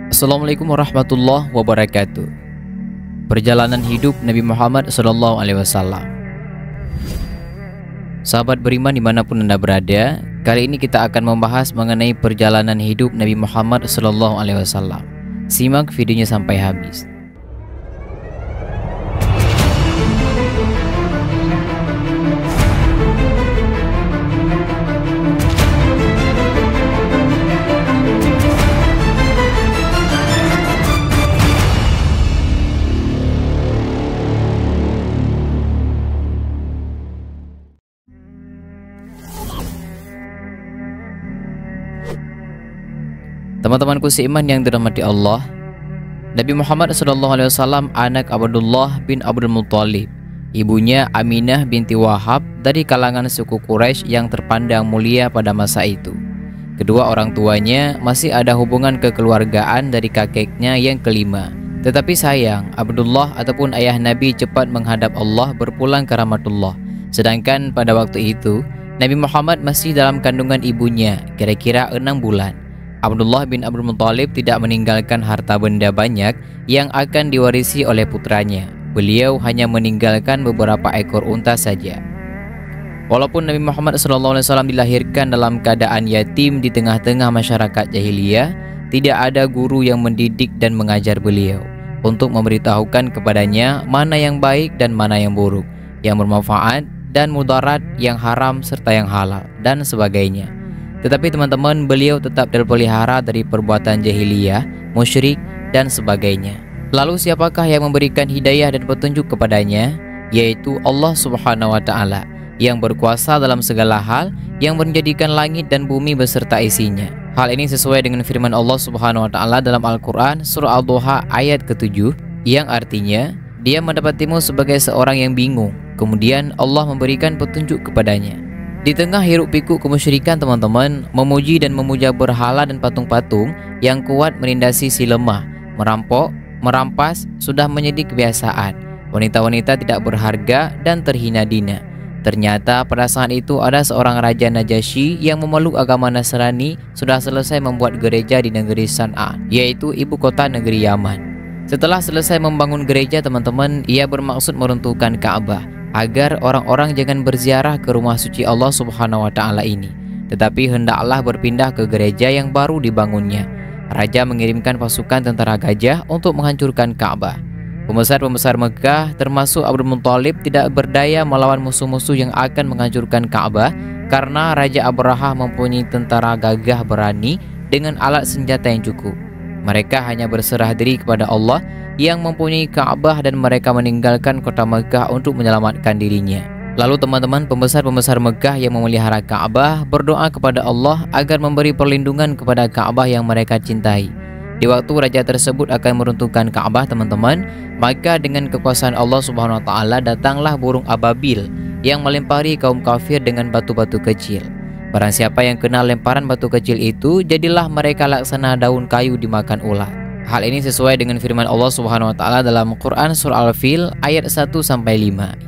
Assalamualaikum warahmatullahi wabarakatuh. Perjalanan hidup Nabi Muhammad SAW. Sahabat beriman dimanapun Anda berada, kali ini kita akan membahas mengenai perjalanan hidup Nabi Muhammad SAW. Simak videonya sampai habis. Teman-temanku seiman yang dirahmati Allah, Nabi Muhammad SAW anak Abdullah bin Abdul Muttalib, ibunya Aminah binti Wahab dari kalangan suku Quraisy yang terpandang mulia pada masa itu. Kedua orang tuanya masih ada hubungan kekeluargaan dari kakeknya yang kelima. Tetapi sayang, Abdullah ataupun ayah Nabi cepat menghadap Allah berpulang ke rahmatullah. Sedangkan pada waktu itu Nabi Muhammad masih dalam kandungan ibunya kira-kira 6 bulan. Abdullah bin Abdul Muttalib tidak meninggalkan harta benda banyak yang akan diwarisi oleh putranya. Beliau hanya meninggalkan beberapa ekor unta saja. Walaupun Nabi Muhammad SAW dilahirkan dalam keadaan yatim di tengah-tengah masyarakat jahiliyah, tidak ada guru yang mendidik dan mengajar beliau untuk memberitahukan kepadanya mana yang baik dan mana yang buruk, yang bermanfaat dan mudarat, yang haram serta yang halal dan sebagainya. Tetapi teman-teman, beliau tetap terpelihara dari perbuatan jahiliyah, musyrik, dan sebagainya. Lalu siapakah yang memberikan hidayah dan petunjuk kepadanya? Yaitu Allah Subhanahu wa Ta'ala, yang berkuasa dalam segala hal, yang menjadikan langit dan bumi beserta isinya. Hal ini sesuai dengan firman Allah Subhanahu wa Ta'ala dalam Al-Quran surah Al-Duha ayat ke-7, yang artinya, Dia mendapatimu sebagai seorang yang bingung, kemudian Allah memberikan petunjuk kepadanya. Di tengah hiruk pikuk kemusyrikan, teman-teman, memuji dan memuja berhala dan patung-patung yang kuat menindasi si lemah, merampok, merampas sudah menjadi kebiasaan. Wanita-wanita tidak berharga dan terhina dina. Ternyata pada saat itu ada seorang Raja Najasyi yang memeluk agama Nasrani sudah selesai membuat gereja di negeri San'a, yaitu ibu kota negeri Yaman. Setelah selesai membangun gereja, teman-teman, ia bermaksud meruntuhkan Ka'bah agar orang-orang jangan berziarah ke rumah suci Allah Subhanahu wa Ta'ala ini, tetapi hendaklah berpindah ke gereja yang baru dibangunnya. Raja mengirimkan pasukan tentara gajah untuk menghancurkan Ka'bah. Pembesar-pembesar Mekah termasuk Abdul Muttalib tidak berdaya melawan musuh-musuh yang akan menghancurkan Ka'bah karena Raja Abraha mempunyai tentara gagah berani dengan alat senjata yang cukup. Mereka hanya berserah diri kepada Allah yang mempunyai Ka'bah dan mereka meninggalkan kota Mekah untuk menyelamatkan dirinya. Lalu teman-teman, pembesar-pembesar Mekah yang memelihara Ka'bah berdoa kepada Allah agar memberi perlindungan kepada Ka'bah yang mereka cintai. Di waktu raja tersebut akan meruntuhkan Ka'bah, teman-teman, maka dengan kekuasaan Allah Subhanahu wa Ta'ala datanglah burung ababil yang melempari kaum kafir dengan batu-batu kecil. Barang siapa yang kena lemparan batu kecil itu, jadilah mereka laksana daun kayu dimakan ulat. Hal ini sesuai dengan firman Allah Subhanahu wa Ta'ala dalam Quran surah Al-Fil ayat 1-5,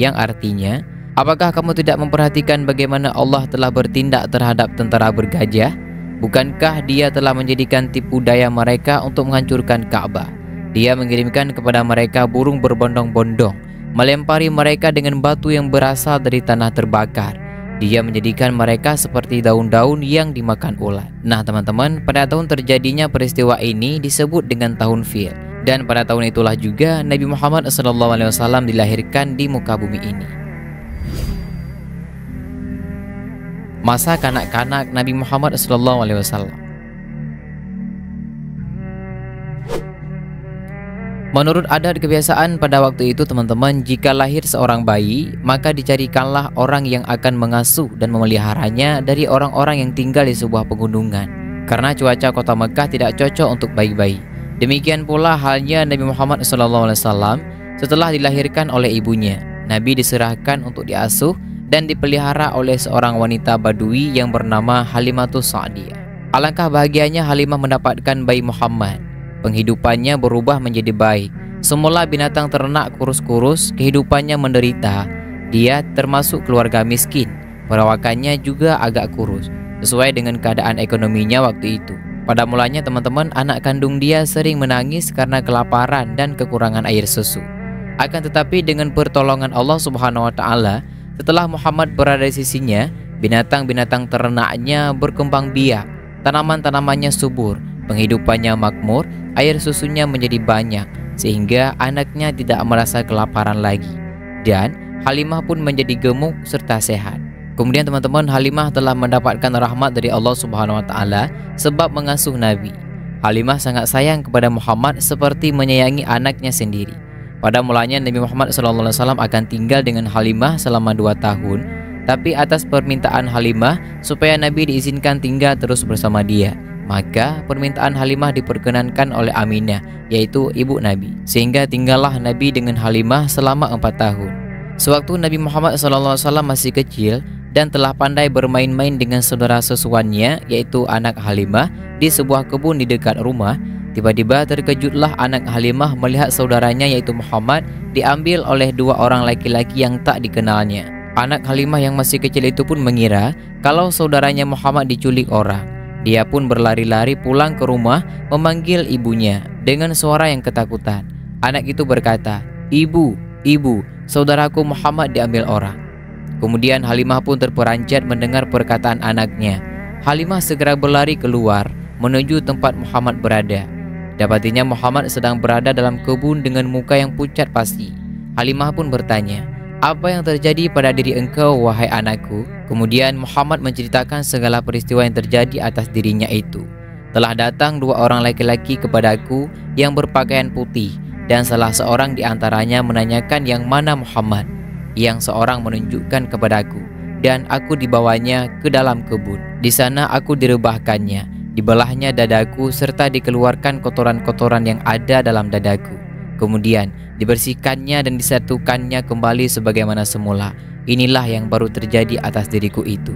yang artinya, apakah kamu tidak memperhatikan bagaimana Allah telah bertindak terhadap tentara bergajah? Bukankah Dia telah menjadikan tipu daya mereka untuk menghancurkan Ka'bah? Dia mengirimkan kepada mereka burung berbondong-bondong, melempari mereka dengan batu yang berasal dari tanah terbakar. Dia menjadikan mereka seperti daun-daun yang dimakan ulat. Nah teman-teman, pada tahun terjadinya peristiwa ini disebut dengan tahun Fil. Dan pada tahun itulah juga Nabi Muhammad SAW dilahirkan di muka bumi ini. Masa kanak-kanak Nabi Muhammad SAW. Menurut adat kebiasaan pada waktu itu, teman-teman, jika lahir seorang bayi, maka dicarikanlah orang yang akan mengasuh dan memeliharanya dari orang-orang yang tinggal di sebuah pegunungan, karena cuaca kota Mekah tidak cocok untuk bayi-bayi. Demikian pula halnya Nabi Muhammad SAW setelah dilahirkan oleh ibunya. Nabi diserahkan untuk diasuh dan dipelihara oleh seorang wanita Badui yang bernama Halimatus Sa'diyah. Alangkah bahagianya Halimah mendapatkan bayi Muhammad. Penghidupannya berubah menjadi baik. Semula binatang ternak kurus-kurus, kehidupannya menderita. Dia termasuk keluarga miskin. Perawakannya juga agak kurus, sesuai dengan keadaan ekonominya waktu itu. Pada mulanya teman-teman, anak kandung dia sering menangis karena kelaparan dan kekurangan air susu. Akan tetapi dengan pertolongan Allah Subhanahu wa taala, setelah Muhammad berada di sisinya, binatang-binatang ternaknya berkembang biak, tanaman-tanamannya subur, penghidupannya makmur, air susunya menjadi banyak, sehingga anaknya tidak merasa kelaparan lagi. Dan Halimah pun menjadi gemuk serta sehat. Kemudian teman-teman, Halimah telah mendapatkan rahmat dari Allah Subhanahu wa taala sebab mengasuh Nabi. Halimah sangat sayang kepada Muhammad seperti menyayangi anaknya sendiri. Pada mulanya Nabi Muhammad SAW akan tinggal dengan Halimah selama 2 tahun, tapi atas permintaan Halimah supaya Nabi diizinkan tinggal terus bersama dia, maka permintaan Halimah diperkenankan oleh Aminah, yaitu ibu Nabi, sehingga tinggallah Nabi dengan Halimah selama 4 tahun. Sewaktu Nabi Muhammad SAW masih kecil dan telah pandai bermain-main dengan saudara sesuannya, yaitu anak Halimah, di sebuah kebun di dekat rumah, tiba-tiba terkejutlah anak Halimah melihat saudaranya yaitu Muhammad diambil oleh 2 orang laki-laki yang tak dikenalnya. Anak Halimah yang masih kecil itu pun mengira kalau saudaranya Muhammad diculik orang. Dia pun berlari-lari pulang ke rumah memanggil ibunya dengan suara yang ketakutan. Anak itu berkata, "Ibu, ibu, saudaraku Muhammad diambil orang." Kemudian Halimah pun terperanjat mendengar perkataan anaknya. Halimah segera berlari keluar menuju tempat Muhammad berada. Dapatinya Muhammad sedang berada dalam kebun dengan muka yang pucat pasi. Halimah pun bertanya, "Apa yang terjadi pada diri engkau, wahai anakku?" Kemudian Muhammad menceritakan segala peristiwa yang terjadi atas dirinya itu. "Telah datang 2 orang laki-laki kepadaku yang berpakaian putih, dan salah seorang di antaranya menanyakan yang mana Muhammad. Yang seorang menunjukkan kepadaku, dan aku dibawanya ke dalam kebun. Di sana aku direbahkannya, dibelahnya dadaku serta dikeluarkan kotoran-kotoran yang ada dalam dadaku. Kemudian dibersihkannya dan disatukannya kembali sebagaimana semula. Inilah yang baru terjadi atas diriku itu."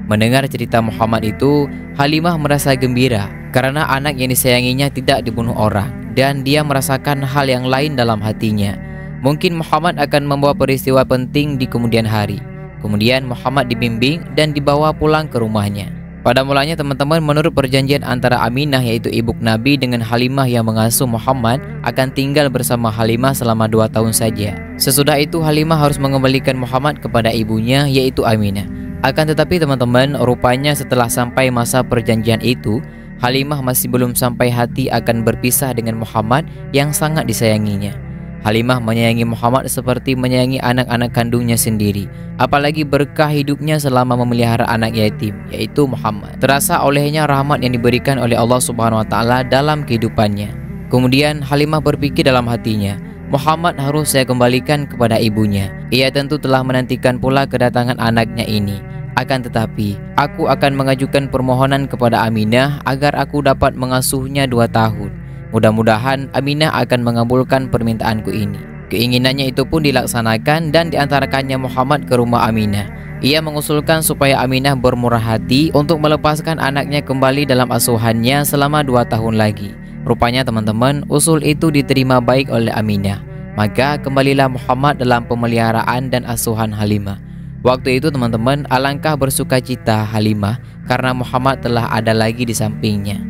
Mendengar cerita Muhammad itu, Halimah merasa gembira karena anak yang disayanginya tidak dibunuh orang, dan dia merasakan hal yang lain dalam hatinya. Mungkin Muhammad akan membawa peristiwa penting di kemudian hari. Kemudian Muhammad dibimbing dan dibawa pulang ke rumahnya. Pada mulanya teman-teman, menurut perjanjian antara Aminah yaitu ibu Nabi dengan Halimah yang mengasuh Muhammad akan tinggal bersama Halimah selama 2 tahun saja. Sesudah itu Halimah harus mengembalikan Muhammad kepada ibunya yaitu Aminah. Akan tetapi teman-teman, rupanya setelah sampai masa perjanjian itu, Halimah masih belum sampai hati akan berpisah dengan Muhammad yang sangat disayanginya. Halimah menyayangi Muhammad seperti menyayangi anak-anak kandungnya sendiri. Apalagi berkah hidupnya selama memelihara anak yatim, yaitu Muhammad. Terasa olehnya rahmat yang diberikan oleh Allah Subhanahu wa taala dalam kehidupannya. Kemudian Halimah berpikir dalam hatinya, Muhammad harus saya kembalikan kepada ibunya. Ia tentu telah menantikan pula kedatangan anaknya ini. Akan tetapi, aku akan mengajukan permohonan kepada Aminah agar aku dapat mengasuhnya 2 tahun. Mudah-mudahan Aminah akan mengabulkan permintaanku ini. Keinginannya itu pun dilaksanakan dan diantarkannya Muhammad ke rumah Aminah. Ia mengusulkan supaya Aminah bermurah hati untuk melepaskan anaknya kembali dalam asuhannya selama 2 tahun lagi. Rupanya teman-teman, usul itu diterima baik oleh Aminah. Maka kembalilah Muhammad dalam pemeliharaan dan asuhan Halimah. Waktu itu teman-teman, alangkah bersukacita Halimah karena Muhammad telah ada lagi di sampingnya.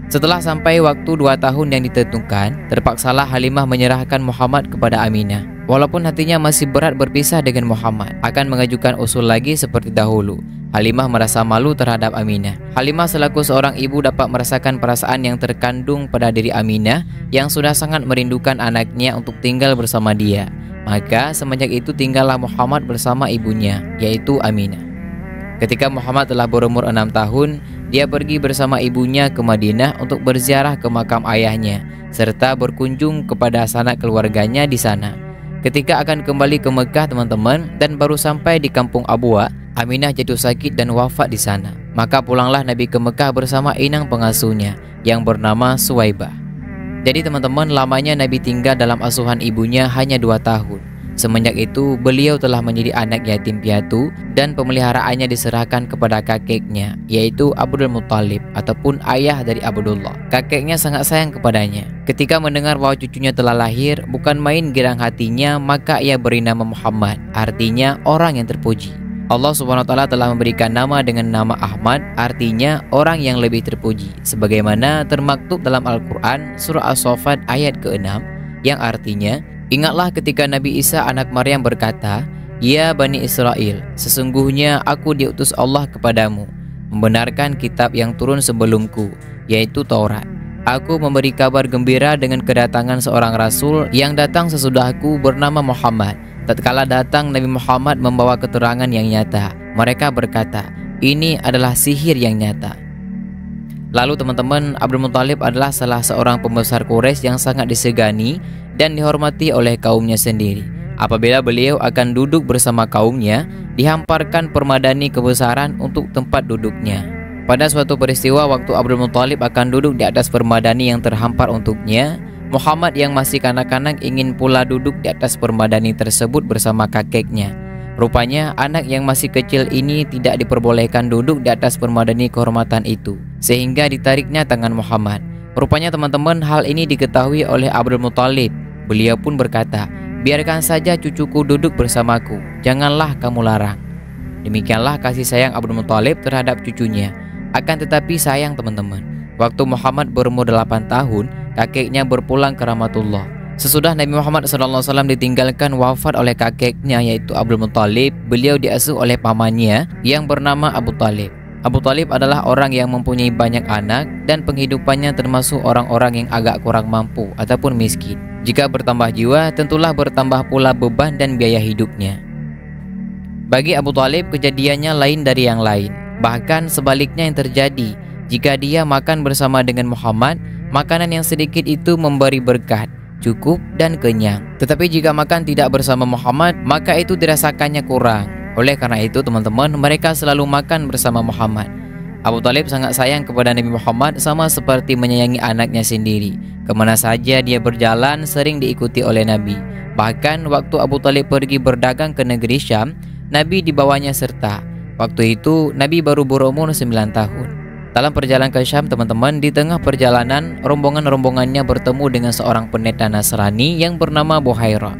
Setelah sampai waktu 2 tahun yang ditentukan, terpaksalah Halimah menyerahkan Muhammad kepada Aminah. Walaupun hatinya masih berat berpisah dengan Muhammad, akan mengajukan usul lagi seperti dahulu. Halimah merasa malu terhadap Aminah. Halimah selaku seorang ibu dapat merasakan perasaan yang terkandung pada diri Aminah yang sudah sangat merindukan anaknya untuk tinggal bersama dia. Maka semenjak itu tinggallah Muhammad bersama ibunya, yaitu Aminah. Ketika Muhammad telah berumur 6 tahun, dia pergi bersama ibunya ke Madinah untuk berziarah ke makam ayahnya, serta berkunjung kepada sanak keluarganya di sana. Ketika akan kembali ke Mekah teman-teman, dan baru sampai di kampung Abwa, Aminah jatuh sakit dan wafat di sana. Maka pulanglah Nabi ke Mekah bersama inang pengasuhnya, yang bernama Suwaibah. Jadi teman-teman, lamanya Nabi tinggal dalam asuhan ibunya hanya 2 tahun. Semenjak itu, beliau telah menjadi anak yatim piatu dan pemeliharaannya diserahkan kepada kakeknya, yaitu Abdul Muttalib ataupun ayah dari Abdullah. Kakeknya sangat sayang kepadanya. Ketika mendengar bahwa cucunya telah lahir, bukan main girang hatinya, maka ia beri nama Muhammad, artinya orang yang terpuji. Allah Subhanahu wa taala telah memberikan nama dengan nama Ahmad, artinya orang yang lebih terpuji, sebagaimana termaktub dalam Al-Qur'an surah As-Saffat ayat ke-6 yang artinya, ingatlah ketika Nabi Isa anak Maryam berkata, "Ya Bani Israel, sesungguhnya aku diutus Allah kepadamu, membenarkan kitab yang turun sebelumku, yaitu Taurat. Aku memberi kabar gembira dengan kedatangan seorang rasul yang datang sesudahku bernama Muhammad. Tatkala datang Nabi Muhammad membawa keterangan yang nyata, mereka berkata, ini adalah sihir yang nyata." Lalu teman-teman, Abdul Muthalib adalah salah seorang pembesar Quraisy yang sangat disegani dan dihormati oleh kaumnya sendiri. Apabila beliau akan duduk bersama kaumnya, dihamparkan permadani kebesaran untuk tempat duduknya. Pada suatu peristiwa waktu Abdul Muthalib akan duduk di atas permadani yang terhampar untuknya, Muhammad yang masih kanak-kanak ingin pula duduk di atas permadani tersebut bersama kakeknya. Rupanya anak yang masih kecil ini tidak diperbolehkan duduk di atas permadani kehormatan itu, sehingga ditariknya tangan Muhammad. Rupanya teman-teman, hal ini diketahui oleh Abdul Muthalib. Beliau pun berkata, "Biarkan saja cucuku duduk bersamaku, janganlah kamu larang." Demikianlah kasih sayang Abdul Muthalib terhadap cucunya. Akan tetapi sayang teman-teman, waktu Muhammad berumur 8 tahun, kakeknya berpulang ke rahmatullah. Sesudah Nabi Muhammad SAW ditinggalkan wafat oleh kakeknya yaitu Abdul Muthalib, beliau diasuh oleh pamannya yang bernama Abu Thalib. Abu Thalib adalah orang yang mempunyai banyak anak dan penghidupannya termasuk orang-orang yang agak kurang mampu ataupun miskin. Jika bertambah jiwa, tentulah bertambah pula beban dan biaya hidupnya. Bagi Abu Thalib, kejadiannya lain dari yang lain. Bahkan sebaliknya yang terjadi, jika dia makan bersama dengan Muhammad, makanan yang sedikit itu memberi berkat, cukup dan kenyang. Tetapi jika makan tidak bersama Muhammad, maka itu dirasakannya kurang. Oleh karena itu teman-teman, mereka selalu makan bersama Muhammad. Abu Thalib sangat sayang kepada Nabi Muhammad sama seperti menyayangi anaknya sendiri. Kemana saja dia berjalan sering diikuti oleh Nabi. Bahkan waktu Abu Thalib pergi berdagang ke negeri Syam, Nabi dibawanya serta. Waktu itu Nabi baru berumur 9 tahun. Dalam perjalanan ke Syam teman-teman, di tengah perjalanan rombongan-rombongannya bertemu dengan seorang pendeta Nasrani yang bernama Buhairah.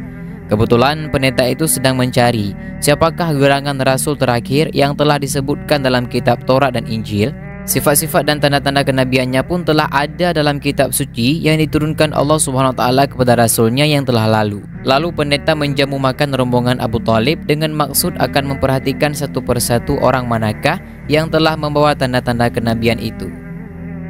Kebetulan pendeta itu sedang mencari siapakah gerangan Rasul terakhir yang telah disebutkan dalam kitab Taurat dan Injil. Sifat-sifat dan tanda-tanda kenabiannya pun telah ada dalam kitab suci yang diturunkan Allah Subhanahu wa taala kepada rasulnya yang telah lalu. Lalu pendeta menjamu makan rombongan Abu Thalib dengan maksud akan memperhatikan satu persatu orang manakah yang telah membawa tanda-tanda kenabian itu.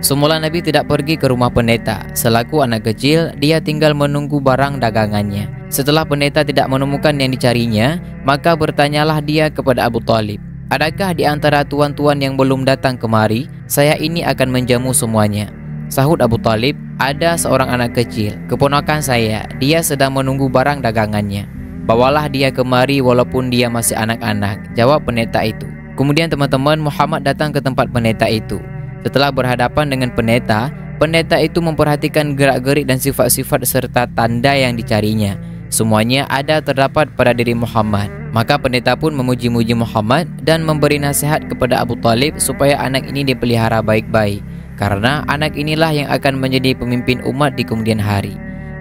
Semula Nabi tidak pergi ke rumah pendeta. Selaku anak kecil, dia tinggal menunggu barang dagangannya. Setelah pendeta tidak menemukan yang dicarinya, maka bertanyalah dia kepada Abu Thalib, "Adakah di antara tuan-tuan yang belum datang kemari? Saya ini akan menjamu semuanya." Sahut Abu Thalib, "Ada seorang anak kecil, keponakan saya. Dia sedang menunggu barang dagangannya. Bawalah dia kemari walaupun dia masih anak-anak," jawab pendeta itu. Kemudian teman-teman, Muhammad datang ke tempat pendeta itu. Setelah berhadapan dengan pendeta, pendeta itu memperhatikan gerak-gerik dan sifat-sifat serta tanda yang dicarinya. Semuanya ada terdapat pada diri Muhammad. Maka pendeta pun memuji-muji Muhammad dan memberi nasihat kepada Abu Thalib supaya anak ini dipelihara baik-baik, karena anak inilah yang akan menjadi pemimpin umat di kemudian hari.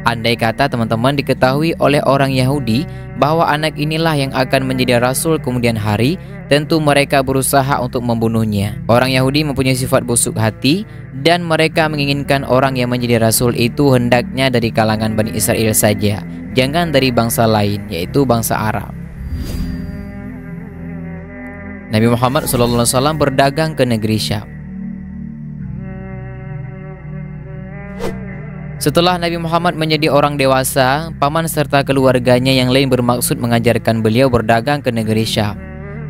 Andai kata teman-teman diketahui oleh orang Yahudi bahwa anak inilah yang akan menjadi rasul kemudian hari, tentu mereka berusaha untuk membunuhnya. Orang Yahudi mempunyai sifat busuk hati dan mereka menginginkan orang yang menjadi rasul itu hendaknya dari kalangan Bani Israel saja, jangan dari bangsa lain, yaitu bangsa Arab. Nabi Muhammad SAW berdagang ke negeri Syam. Setelah Nabi Muhammad menjadi orang dewasa, paman serta keluarganya yang lain bermaksud mengajarkan beliau berdagang ke negeri Syam.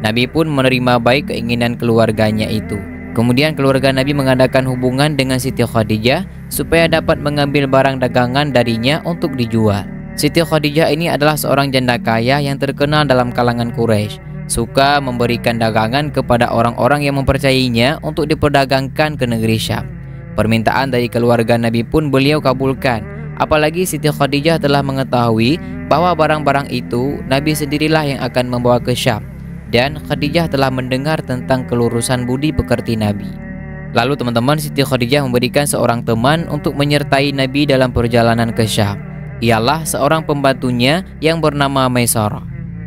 Nabi pun menerima baik keinginan keluarganya itu. Kemudian keluarga Nabi mengadakan hubungan dengan Siti Khadijah supaya dapat mengambil barang dagangan darinya untuk dijual. Siti Khadijah ini adalah seorang janda kaya yang terkenal dalam kalangan Quraisy, suka memberikan dagangan kepada orang-orang yang mempercayainya untuk diperdagangkan ke negeri Syam. Permintaan dari keluarga Nabi pun beliau kabulkan. Apalagi Siti Khadijah telah mengetahui bahwa barang-barang itu Nabi sendirilah yang akan membawa ke Syam. Dan Khadijah telah mendengar tentang kelurusan budi pekerti Nabi. Lalu teman-teman, Siti Khadijah memberikan seorang teman untuk menyertai Nabi dalam perjalanan ke Syam. Ialah seorang pembantunya yang bernama Maisarah.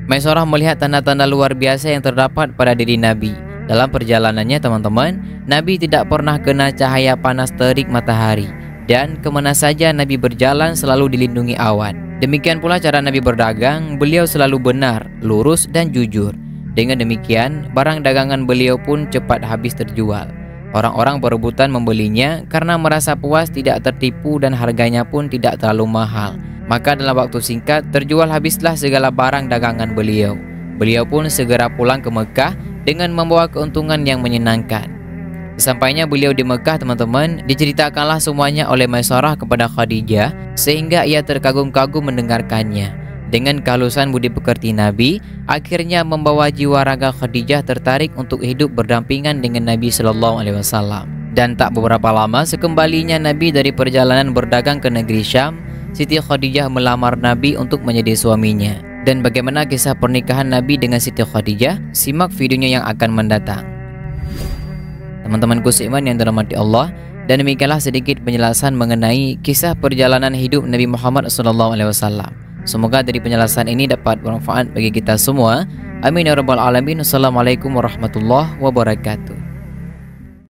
Maisarah melihat tanda-tanda luar biasa yang terdapat pada diri Nabi. Dalam perjalanannya teman-teman, Nabi tidak pernah kena cahaya panas terik matahari, dan kemana saja Nabi berjalan selalu dilindungi awan. Demikian pula cara Nabi berdagang, beliau selalu benar, lurus dan jujur. Dengan demikian, barang dagangan beliau pun cepat habis terjual. Orang-orang berebutan membelinya karena merasa puas tidak tertipu dan harganya pun tidak terlalu mahal. Maka dalam waktu singkat terjual habislah segala barang dagangan beliau. Beliau pun segera pulang ke Mekah dengan membawa keuntungan yang menyenangkan. Sesampainya beliau di Mekah teman-teman, diceritakanlah semuanya oleh Maisarah kepada Khadijah sehingga ia terkagum-kagum mendengarkannya. Dengan kehalusan budi pekerti Nabi, akhirnya membawa jiwa raga Khadijah tertarik untuk hidup berdampingan dengan Nabi Shallallahu Alaihi Wasallam. Dan tak beberapa lama sekembalinya Nabi dari perjalanan berdagang ke negeri Syam, Siti Khadijah melamar Nabi untuk menjadi suaminya. Dan bagaimana kisah pernikahan Nabi dengan Siti Khadijah? Simak videonya yang akan mendatang. Teman-temanku seiman yang dirahmati Allah, dan demikianlah sedikit penjelasan mengenai kisah perjalanan hidup Nabi Muhammad SAW. Semoga dari penjelasan ini dapat bermanfaat bagi kita semua. Amin ya rabbal alamin. Assalamualaikum warahmatullahi wabarakatuh.